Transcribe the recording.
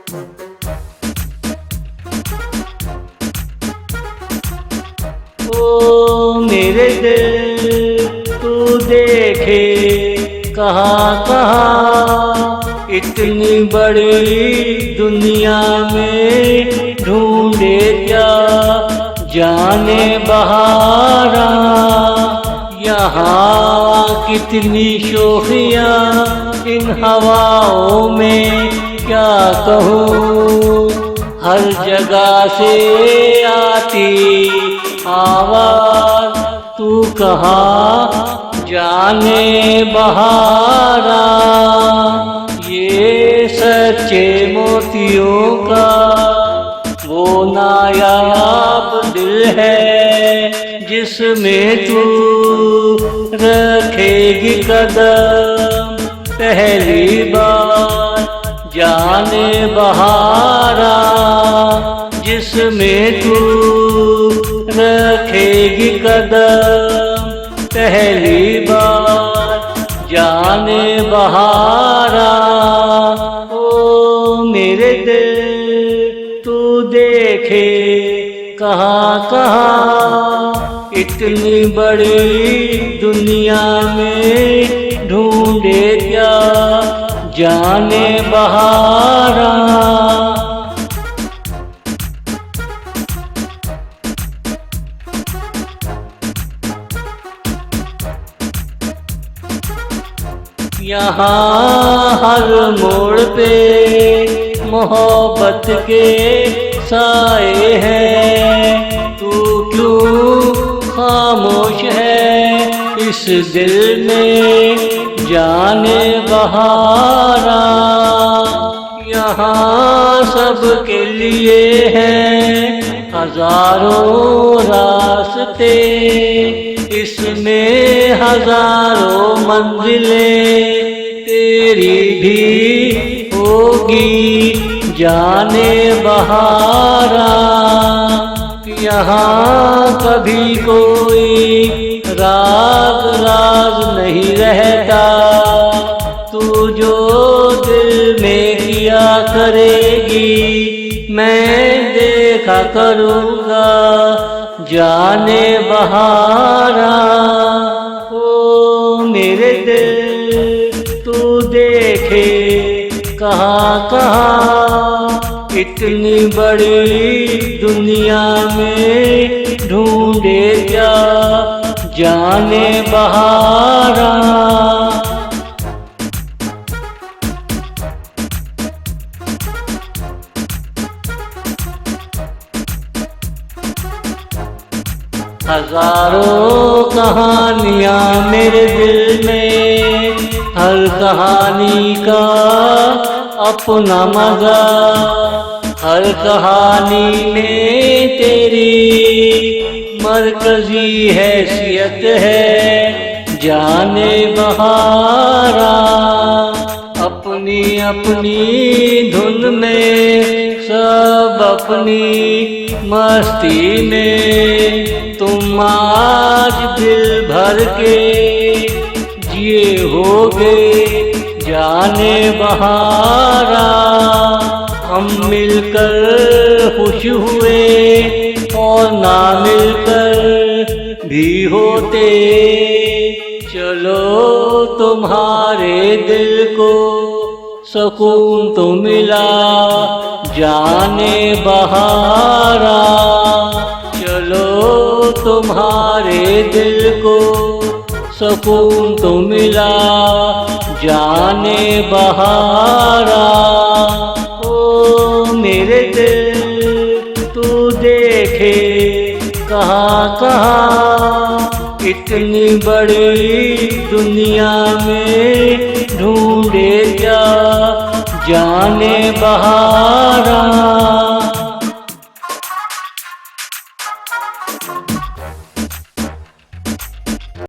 ओ मेरे दिल तू देखे कहाँ कहाँ, इतनी बड़ी दुनिया में ढूंढे क्या जाने बहारा। यहाँ कितनी शोखियाँ इन हवाओं में क्या कहूँ, हर जगह से आती आवाज़ तू कहाँ जाने बहारा। ये सच्चे मोतियों का वो नायाब दिल है जिसमें तू रखेगी कदम पहली बार जाने बहारा। जिसमें तू रखेगी कदम पहली बार जाने बहारा। ओ मेरे दिल तू देखे कहाँ कहाँ, इतनी बड़ी दुनिया में ढूंढे क्या जाने बहारा। यहाँ हर मोड़ पे मोहब्बत के साए हैं, तू क्यों खामोश है इस दिल में जाने बहारा। यहाँ सबके लिए हैं हजारों रास्ते, इसमें हजारों मंजिलें तेरी भी होगी जाने बहारा। यहाँ कभी कोई राग राज नहीं रहता, तू जो दिल में किया करेगी मैं देखा करूँगा जाने बहारा। ओ मेरे दिल तू देखे कहाँ कहाँ, इतनी बड़ी दुनिया में ढूंढे क्या जाने बहारा। हजारों कहानियाँ मेरे दिल में, हर कहानी का अपना मजा, हर कहानी में तेरी मरकजी हैसियत है जाने बहारा। अपनी अपनी धुन में सब अपनी मस्ती में तुम आज दिल भर के जिए होगे जाने बहारा। हम मिलकर खुश हुए और ना मिलकर भी होते, चलो तुम्हारे दिल को सुकून तो मिला जाने बहारा। चलो तुम्हारे दिल को सुकून तो मिला जाने बहारा। ओ मेरे दिल तू देखे कहाँ कहाँ, इतनी बड़ी दुनिया में ढूंढे क्या जाने बहारा।